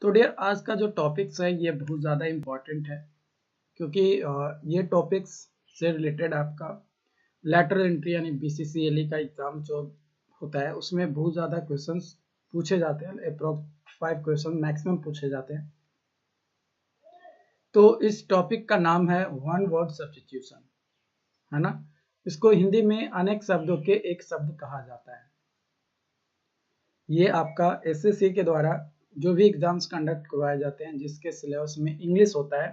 तो डियर आज का जो टॉपिक्स है ये बहुत ज़्यादा इम्पोर्टेंट है क्योंकि ये टॉपिक्स से रिलेटेड आपका लेटरल एंट्री यानी बीसीसीएलई का एग्ज़ाम जो होता है उसमें बहुत ज़्यादा क्वेश्चंस पूछे जाते हैं। अप्रॉक्स 5 क्वेश्चन मैक्सिमम पूछे जाते हैं। तो इस टॉपिक का नाम है वन वर्ड सब्स्टिट्यूशन, है ना। इसको हिंदी में अनेक शब्दों के एक शब्द कहा जाता है। ये आपका एसएससी के द्वारा जो भी एग्जाम्स कंडक्ट करवाए जाते हैं जिसके सिलेबस में इंग्लिश होता है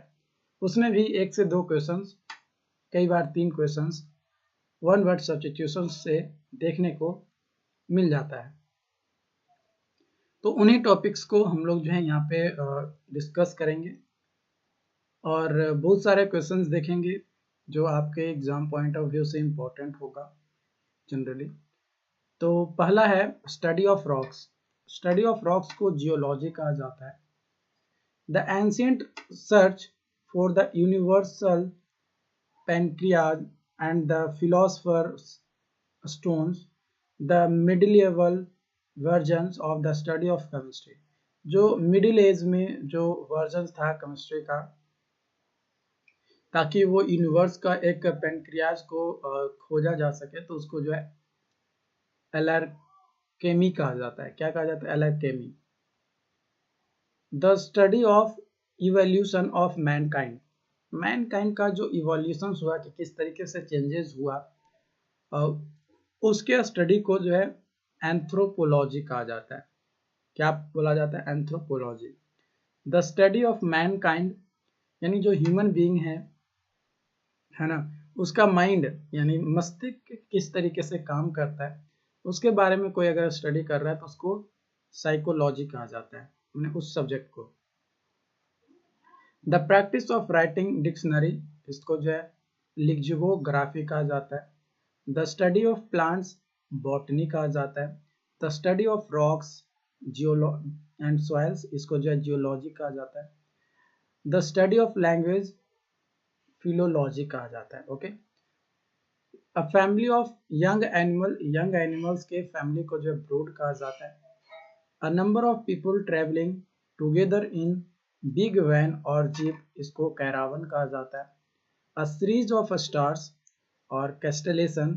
उसमें भी 1 से 2 क्वेश्चंस, कई बार 3 क्वेश्चंस वन वर्ड सब्स्टिट्यूशन से देखने को मिल जाता है। तो उन्हीं टॉपिक्स को हम लोग जो है यहाँ पे डिस्कस करेंगे और बहुत सारे क्वेश्चंस देखेंगे जो आपके एग्जाम पॉइंट ऑफ व्यू से इम्पोर्टेंट होगा जनरली। तो पहला है study of rocks. Study of rocks को जियोलॉजी कहा जाता है। The ancient search for the universal panacea and the philosopher stones the medieval versions of the study of chemistry. जो मिडिल एज में जो वर्जन था केमिस्ट्री का, ताकि वो यूनिवर्स का एक पेंक्रियाज को खोजा जा सके, तो उसको जो है एलकेमी कहा जाता है। क्या कहा जाता है? Alchemy. The study of evolution of Mankind. Mankind का जो इवोल्यूशन हुआ कि किस तरीके से चेंजेस हुआ, उसके स्टडी को जो है एंथ्रोपोलॉजी कहा जाता है। क्या बोला जाता है? Anthropology. The study of Mankind यानी जो ह्यूमन बीइंग है ना, उसका माइंड यानी मस्तिष्क किस तरीके से काम करता है उसके बारे में कोई अगर स्टडी कर रहा है तो उसको साइकोलॉजी कहा जाता है, उस सब्जेक्ट को। The practice of writing dictionary, इसको जो है लिक्सिकोग्राफी कहा जाता है। The study of plants, botany कहा जाता है। The study of rocks and soils, इसको जो है जियोलॉजी कहा जाता है। The study of language, philology कहा जाता है। Okay. A family of young animals के फैमिली को जो है ब्रूड कहा जाता है। A number of people travelling together in big van और जीप, इसको कैरावन कहा जाता है। अ सीरीज ऑफ स्टार्स और कैस्टलेशन,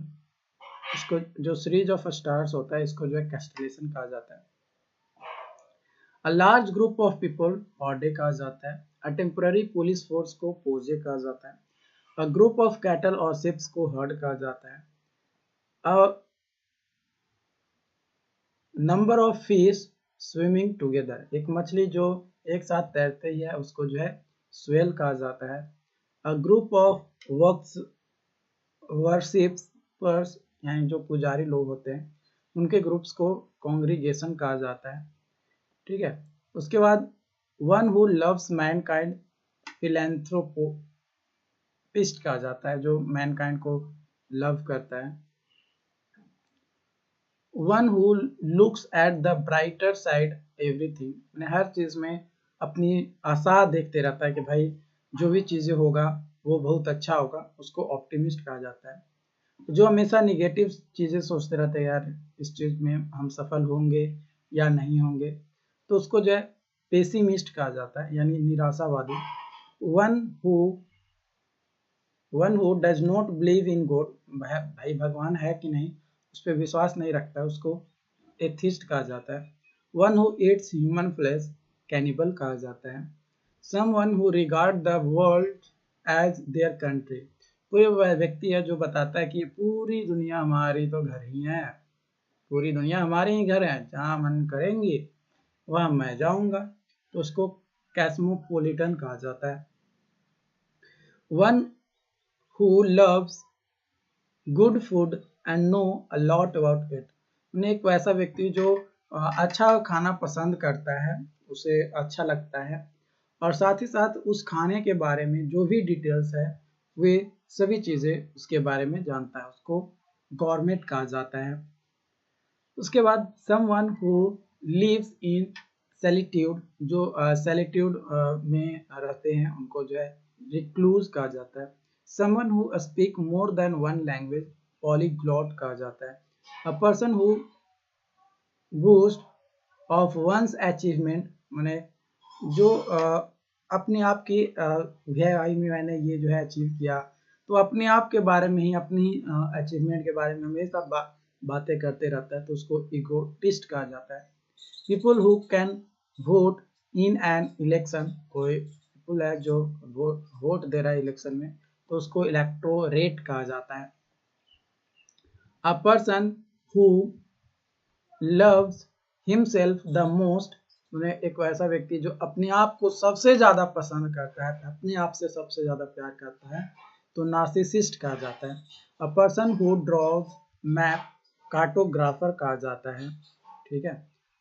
इसको जो सीरीज ऑफ स्टार्स होता है इसको जो है कैस्टलेशन कहा जाता है। A large group of people, horde कहा जाता है। अ टेम्पररी पुलिस फोर्स को पोजे कहा जाता है। अ ग्रुप ऑफ कैटल और शिप्स को हर्ड कहा जाता है। A number of fish swimming together, एक मछली जो एक साथ तैरते ही है उसको जो है स्वेल कहा जाता है। अ ग्रुप ऑफ वर्शिपर्स यानी जो पुजारी लोग होते हैं उनके ग्रुप्स को कॉन्ग्रीगेशन कहा जाता है। ठीक है। उसके बाद one who loves mankind, philanthropist कहा जाता है, जो मैनकाइंड को लव करता है। One who looks at the brighter side everything, हर चीज में अपनी आशा देखते रहता है कि भाई जो भी चीजें होगा वो बहुत अच्छा होगा, उसको ऑप्टिमिस्ट कहा जाता है। जो हमेशा निगेटिव चीजें सोचते रहते हैं, यार इस चीज में हम सफल होंगे या नहीं होंगे, तो उसको जो है पेसिमिस्ट कहा जाता है यानी निराशावादी। One who does not believe in God, भाई भगवान है कि नहीं उस पर विश्वास नहीं रखता है, उसको एथिस्ट कहा जाता है। One who eats human flesh, cannibal कहा जाता है। Someone who regard the world as their country, कोई वह व्यक्ति है जो बताता है कि पूरी दुनिया हमारी तो घर ही है, पूरी दुनिया हमारे ही घर है, जहाँ मन करेंगे वहाँ मैं जाऊंगा, तो उसको कैस्मोपोलिटन कहा जाता है। One who loves good food and know a lot about it, उन्हें एक वैसा व्यक्ति जो अच्छा खाना पसंद करता है, उसे अच्छा लगता है और साथ ही साथ उस खाने के बारे में जो भी डिटेल्स है वे सभी चीजें उसके बारे में जानता है, उसको गॉरमेट कहा जाता है। उसके बाद समवन हु लिव्स इन सैलिट्यूड, जो सैलिट्यूड में रहते हैं उनको जो है रिक्लूज कहा जाता है। Someone who speak more than one language, polyglot कहा जाता है। A person who boost of one's achievement, माने जो अपने आप की गहराई में मैंने ये जो है अचीव किया, तो अपने आप के बारे में ही, अपनी अचीवमेंट के बारे में हमेशा बातें करते रहता है, तो उसको इगोटिस्ट कहा जाता है। People who can vote in an election, कोई पीपल है जो वोट दे रहा है इलेक्शन में, तो उसको इलेक्टोरेट कहा जाता है। A person who loves himself the most, उन्हें एक ऐसा व्यक्ति जो अपने आप को सबसे ज्यादा पसंद करता है, अपने आप से सबसे ज्यादा प्यार करता है, तो नार्सिसिस्ट कहा जाता है। A person who draws map, cartographer कहा जाता है। ठीक है।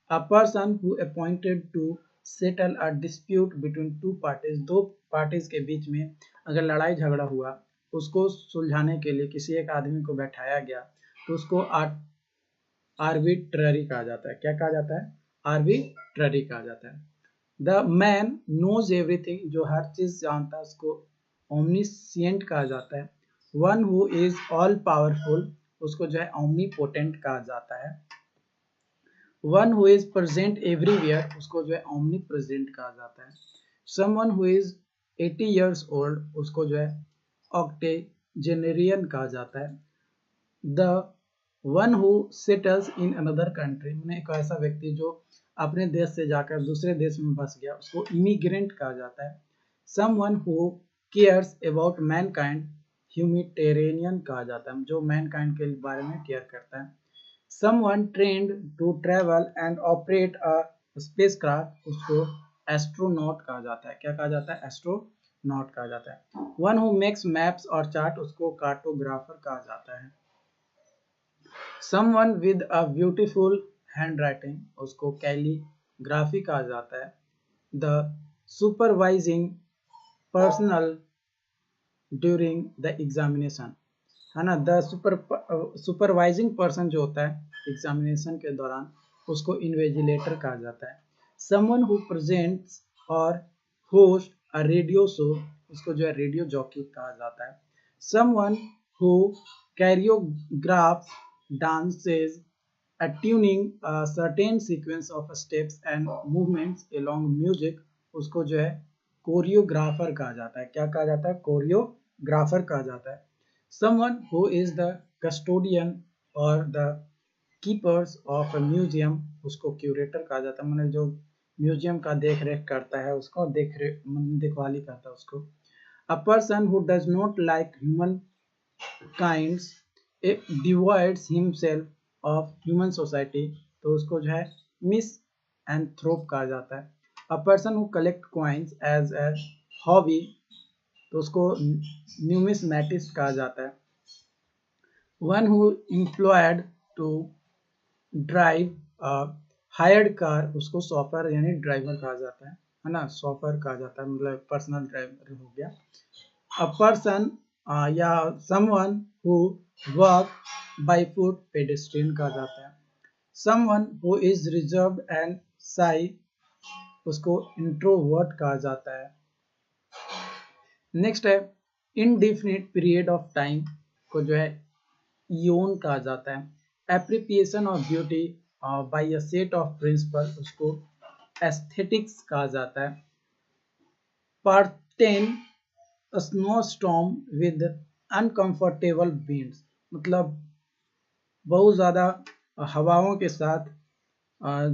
A person who appointed to settle a dispute between two parties, दो पार्टीज के बीच में अगर लड़ाई झगड़ा हुआ, उसको सुलझाने के लिए किसी एक आदमी को बैठाया गया, तो उसको आर्बिट्ररी कहा जाता है। क्या कहा जाता है? आर्बिट्ररी कहा जाता है। द मैन नोज एवरीथिंग, जो हर चीज जानता है, उसको ओमनिसिएंट कहा जाता है। One who is all powerful, उसको जो है ओमनीपोटेंट कहा जाता है। One who is present everywhere, उसको जो है ओमनी प्रेजेंट कहा जाता है। Someone who is 80 years old, उसको जो है ऑक्टेजेनेरियन कहा जाता है। The one who settles in another country, मैंने एक ऐसा व्यक्ति जो अपने देश से जाकर दूसरे देश में बस गया, उसको इमिग्रेंट कहा जाता है। Someone who cares about Mankind, humanitarian कहा जाता है, जो मैनकाइंड के बारे में केयर करता है। Someone trained to travel and operate a spacecraft, उसको एस्ट्रोनॉट कहा जाता है। क्या कहा जाता है? एस्ट्रोनॉट कहा जाता है। One who makes maps और चार्ट, उसको कार्टोग्राफर कहा जाता है। Someone with a beautiful handwriting, उसको कैलीग्राफी कहा जाता है। The supervising personnel during the examination, है ना, द सुपरवाइजिंग पर्सन जो होता है एग्जामिनेशन के दौरान, उसको इन्विजिलेटर कहा जाता है। समवन हु प्रेजेंट्स और होस्ट अ रेडियो शो, उसको जो है रेडियो जॉकी कहा जाता है। Someone who choreographs dances tuning certain sequence of steps and movements along music, उसको जो है कोरियोग्राफर कहा जाता है। क्या कहा जाता है? कोरियोग्राफर कहा जाता है। Someone who is the custodian or the keepers of a museum, उसको क्यूरेटर कहा जाता है, मतलब जो म्यूजियम का देख रेख करता है, उसको देखभाली करता है उसको। A person who does not like human kinds, it divides himself of human society, तो उसको जो है मिस एंथ्रोप कहा जाता है। A person who collect coins as a hobby, तो उसको न्यूमिस्मैटिस्ट कहा जाता है। One who employed to drive hired car, उसको शॉफर यानी ड्राइवर कहा जाता है ना, शॉफर कहा जाता है, मतलब पर्सनल ड्राइवर हो गया। अ पर्सन या someone who walk by foot, pedestrian कहा जाता है। Someone who is reserved and शाई, उसको इंट्रोवर्ट कहा जाता है। नेक्स्ट है इनडिफिनिट पीरियड ऑफ टाइम, को जो है इयोन कहा जाता है। Appreciation of beauty by a set of principle, उसको एस्थेटिक्स कहा जाता है। पार्टेन snow storm with uncomfortable winds, मतलब बहुत ज्यादा हवाओं के साथ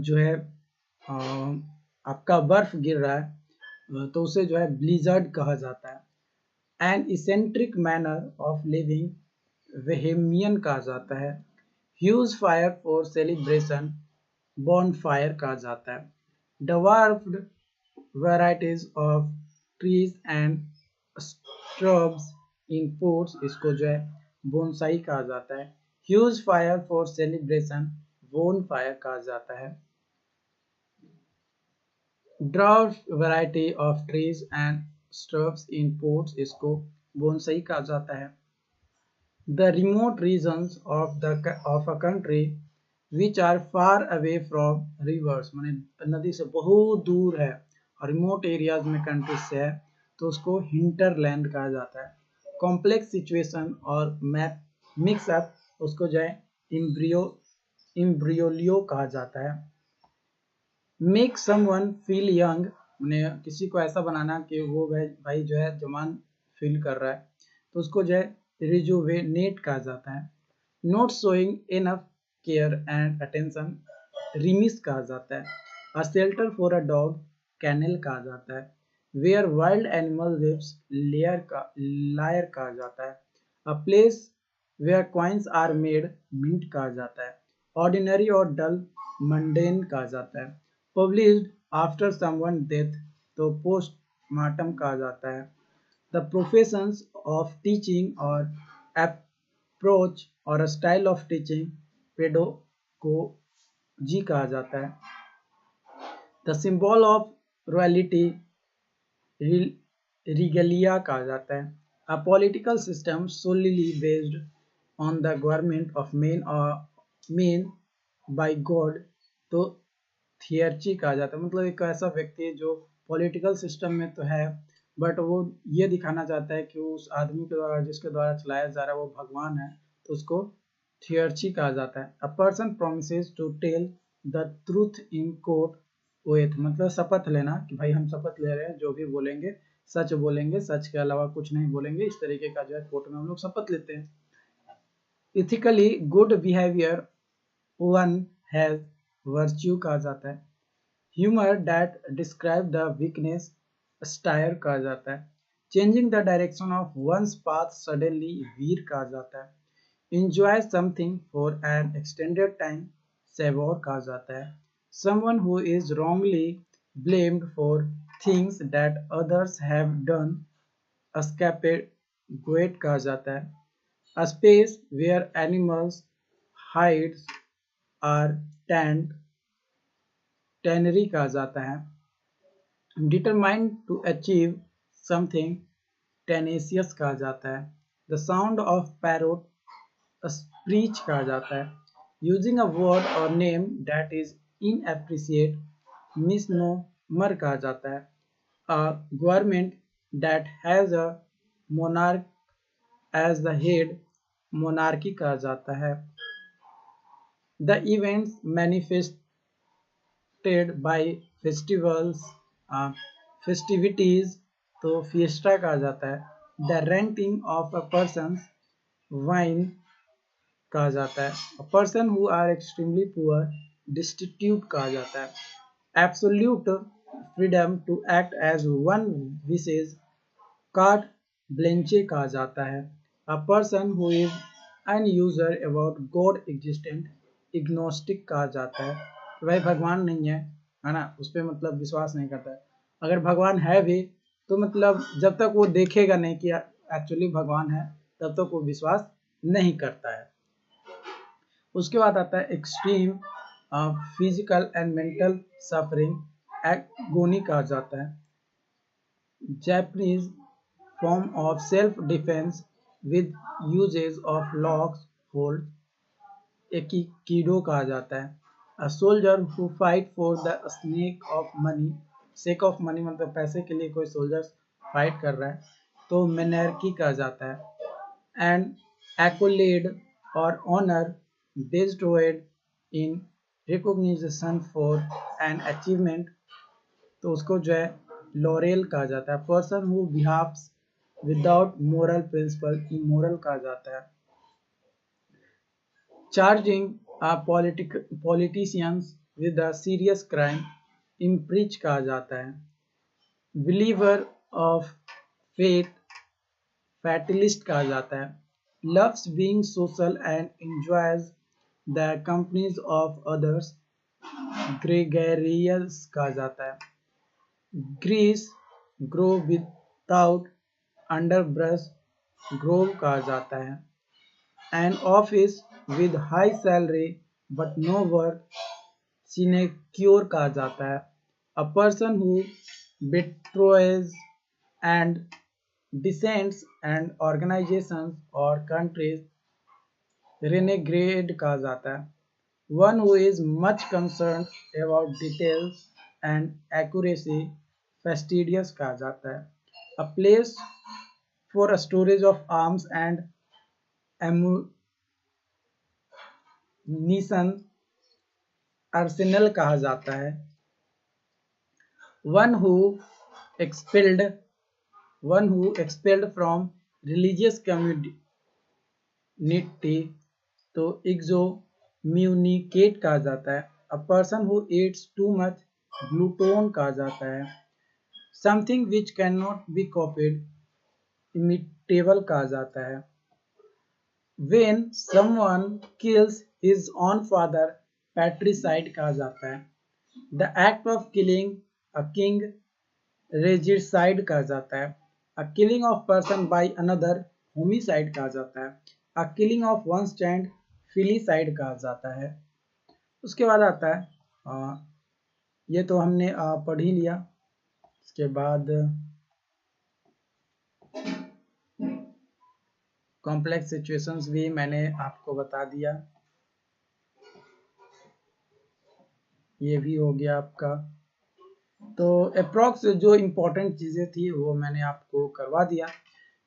जो है आपका बर्फ गिर रहा है, तो उसे जो है ब्लिजर्ड कहा जाता है। An eccentric manner of living bohemian कहा जाता है। Huge fire for celebration, bonfire कहा जाता है। Dwarfed varieties of trees and shrubs in pots, इसको जो है बोनसाई कहा जाता है। Huge fire for celebration, bonfire कहा जाता है। Draft variety of trees and shrubs in pots, इसको बोनसाई कहा जाता है। The remote regions of a country which are far away from rivers, माने नदी से बहुत दूर है और रिमोट एरियाज में कंट्री से है, तो उसको हिंटरलैंड कहा जाता है। कॉम्प्लेक्स सिचुएशन और मैप मिक्सअप, उसको जो है इम्ब्रियोलियो कहा जाता है। मेक समवन फील यंग उन्हें किसी को ऐसा बनाना कि वो भाई जो है जवान फील कर रहा है, तो उसको जो है रिजुवेनेट कहा जाता है। Not showing enough care and attention remiss कहा जाता है। A shelter for a dog kennel कहा जाता है। Where wild animal lives lair कहा जाता है। A place where coins are made mint कहा जाता है। ऑर्डिनरी और डल मंडेन कहा जाता है। पब्लिश्ड आफ्टर समवन डेथ तो पोस्टमार्टम कहा जाता है। द प्रोफेशंस ऑफ टीचिंग और अप्रोच और स्टाइल ऑफ टीचिंग पेडोगोजी कहा जाता है। The symbol of royalty regalia कहा जाता है। A political system solely based on the government of men by god तो थियरची कहा जाता है। मतलब एक ऐसा व्यक्ति है जो पॉलिटिकल सिस्टम में तो है बट वो ये दिखाना चाहता है कि उस आदमी के द्वारा जिसके द्वारा चलाया जा रहा है वो भगवान है, तो उसको थियरची कहा जाता है। A person promises to tell the truth in court oath मतलब शपथ लेना कि भाई हम शपथ ले रहे हैं, जो भी बोलेंगे सच बोलेंगे, सच के अलावा कुछ नहीं बोलेंगे, इस तरीके का जो है कोर्ट में हम लोग शपथ लेते हैं। Ethically good behaviour one has virtue कहा जाता है। Humour that describe the weakness satire कहा जाता है। Changing the direction of one's path suddenly veer कहा जाता है। Enjoy something for an extended time savour कहा जाता है। Someone who is wrongly blamed for things that others have done scapegoat कहा जाता है। A space where animals hides are tent tannery कहा जाता है। Determined to achieve something tenacious कहा जाता है। The sound of parrot screech कहा जाता है। यूजिंग अ वर्ड और name that is inappropriate misnomer कहा जाता है। A government that has a monarch as the head monarchy कहा जाता है। The events manifested by festivals festivities तो फिएस्टा कहा जाता है। The renting of a person wine कहा जाता है। A person who are extremely poor destitute कहा जाता है। Absolute freedom to act as one wishes carte blanche कहा जाता है। A person who is unsure about god existent agnostic कहा जाता है। भाई भगवान नहीं है ना, उस पर मतलब विश्वास नहीं करता है। अगर भगवान है भी तो मतलब जब तक वो देखेगा नहीं कि एक्चुअली भगवान है तब तक वो विश्वास नहीं करता है। उसके बाद आता है extreme physical and mental suffering agony कहा जाता है। Japanese form of self defence with uses of locks hold aikido कहा जाता है। A soldier who fight for the snake of money sake of money मतलब पैसे के लिए कोई सोल्जर फाइट कर रहा है तो मेनर्की कहा जाता है। एंड एक्कोलेड और honour bestowed in recognition for an achievement तो उसको जो है लॉरेल कहा जाता है। Person who behaves without moral principle immoral कहा जाता है। Charging politicians with a serious crime impeach कहा जाता है। बिलीवर ऑफ फेथ फैटलिस्ट कहा जाता है। Loves being social and enjoys the companies of others gregarious कहा जाता है। Trees grow without underbrush grove कहा जाता है। An office with high salary but no work sinecure कहा जाता है। A person who betrays and dissents and organizations or countries renegade कहा जाता है। One who is much concerned about details and accuracy fastidious कहा जाता है। A place for a storage of arms and ammunition arsenal कहा जाता है। one who expelled from religious community, तो एक्सोम्यूनिकेट कहा जाता है। A person who eats too much glutton कहा जाता है। Something which can not be copied imitable कहा जाता है। When someone kills his own father, patricide कहा जाता है। The act of killing a king, regicide कहा जाता है। A killing of person by another, homicide कहा जाता है। A killing of one's child, filicide कहा जाता है। उसके बाद आता है ये तो हमने पढ़ ही लिया। इसके बाद कॉम्प्लेक्स सिचुएशंस भी मैंने आपको बता दिया, ये भी हो गया आपका। तो अप्रॉक्स जो इम्पोर्टेंट चीज़ें थी वो मैंने आपको करवा दिया।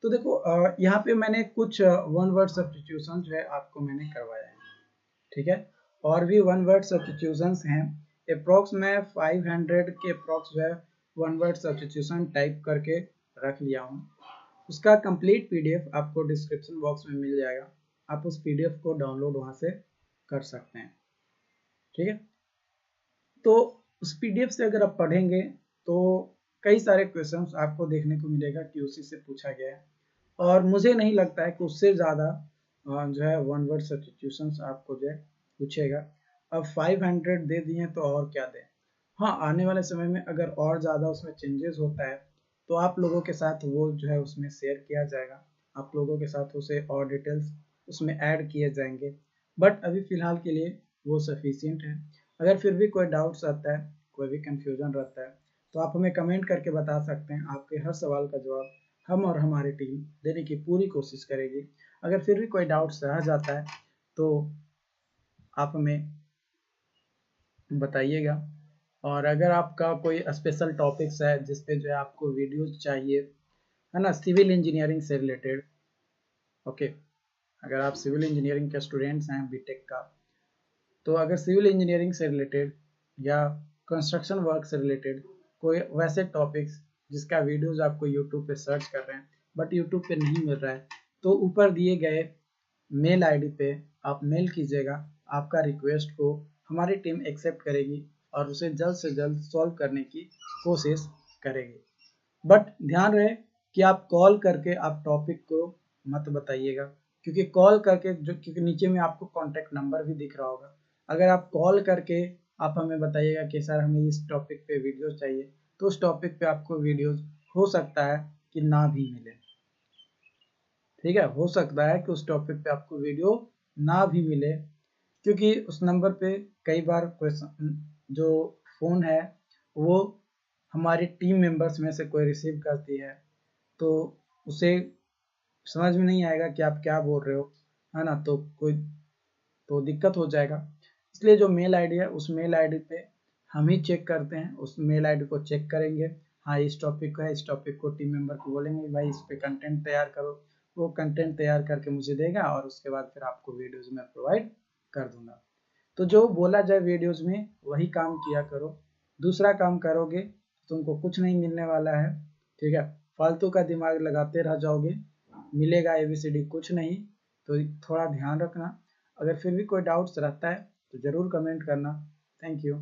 तो देखो यहाँ पे मैंने कुछ वन वर्ड सब्स्टिट्यूशन जो है आपको मैंने करवाया है, ठीक है। और भी वन वर्ड सब्स्टिट्यूशंस हैं। अप्रॉक्स मैं 500 के अप्रॉक्स जो है वन वर्ड सब्स्टिट्यूशन टाइप करके रख लिया हूँ। उसका कंप्लीट पीडीएफ आपको डिस्क्रिप्शन बॉक्स में मिल जाएगा, आप उस पीडीएफ को डाउनलोड वहाँ से कर सकते हैं, ठीक है। तो उस पीडीएफ से अगर आप पढ़ेंगे तो कई सारे क्वेश्चंस आपको देखने को मिलेगा कि उसी से पूछा गया है, और मुझे नहीं लगता है कि उससे ज़्यादा जो है वन वर्ड सब्स्टिट्यूशंस आपको जो है पूछेगा। अब 500 दे दिए तो और क्या दें। हाँ, आने वाले समय में अगर और ज़्यादा उसमें चेंजेस होता है तो आप लोगों के साथ वो जो है उसमें शेयर किया जाएगा, आप लोगों के साथ उसे और डिटेल्स उसमें ऐड किए जाएंगे। बट अभी फ़िलहाल के लिए वो सफिशिएंट है। अगर फिर भी कोई डाउट्स आता है, कोई भी कंफ्यूजन रहता है, तो आप हमें कमेंट करके बता सकते हैं। आपके हर सवाल का जवाब हम और हमारी टीम देने की पूरी कोशिश करेगी। अगर फिर भी कोई डाउट्स रह जाता है तो आप हमें बताइएगा। और अगर आपका कोई स्पेशल टॉपिक्स है जिस पे जो है आपको वीडियोज चाहिए, है ना, सिविल इंजीनियरिंग से रिलेटेड, ओके, अगर आप सिविल इंजीनियरिंग के स्टूडेंट्स हैं बीटेक का, तो अगर सिविल इंजीनियरिंग से रिलेटेड या कंस्ट्रक्शन वर्क से रिलेटेड कोई वैसे टॉपिक्स जिसका वीडियोस आपको यूट्यूब पे सर्च कर रहे हैं बट यूट्यूब पे नहीं मिल रहा है, तो ऊपर दिए गए मेल आईडी पे आप मेल कीजिएगा। आपका रिक्वेस्ट को हमारी टीम एक्सेप्ट करेगी और उसे जल्द से जल्द सॉल्व करने की कोशिश करेगी। बट ध्यान रहे कि आप कॉल करके आप टॉपिक को मत बताइएगा, क्योंकि कॉल करके क्योंकि नीचे में आपको कॉन्टैक्ट नंबर भी दिख रहा होगा। अगर आप कॉल करके आप हमें बताइएगा कि सर हमें इस टॉपिक पे वीडियो चाहिए, तो उस टॉपिक पे आपको वीडियोस हो सकता है कि ना भी मिले, ठीक है। हो सकता है कि उस टॉपिक पे आपको वीडियो ना भी मिले, क्योंकि उस नंबर पे कई बार क्वेश्चन जो फ़ोन है वो हमारी टीम मेंबर्स में से कोई रिसीव करती है, तो उसे समझ में नहीं आएगा कि आप क्या बोल रहे हो, है ना, तो दिक्कत हो जाएगा। इसलिए जो मेल आईडी है उस मेल आईडी पे हम ही चेक करते हैं, उस मेल आईडी को चेक करेंगे, हाँ इस टॉपिक का है, इस टॉपिक को टीम मेंबर को बोलेंगे भाई इस पे कंटेंट तैयार करो, वो कंटेंट तैयार करके मुझे देगा और उसके बाद फिर आपको वीडियोज में प्रोवाइड कर दूंगा। तो जो बोला जाए वीडियोज में वही काम किया करो, दूसरा काम करोगे तुमको कुछ नहीं मिलने वाला है, ठीक है। फालतू का दिमाग लगाते रह जाओगे, मिलेगा ABCD कुछ नहीं। तो थोड़ा ध्यान रखना। अगर फिर भी कोई डाउट्स रहता है तो ज़रूर कमेंट करना। Thank you.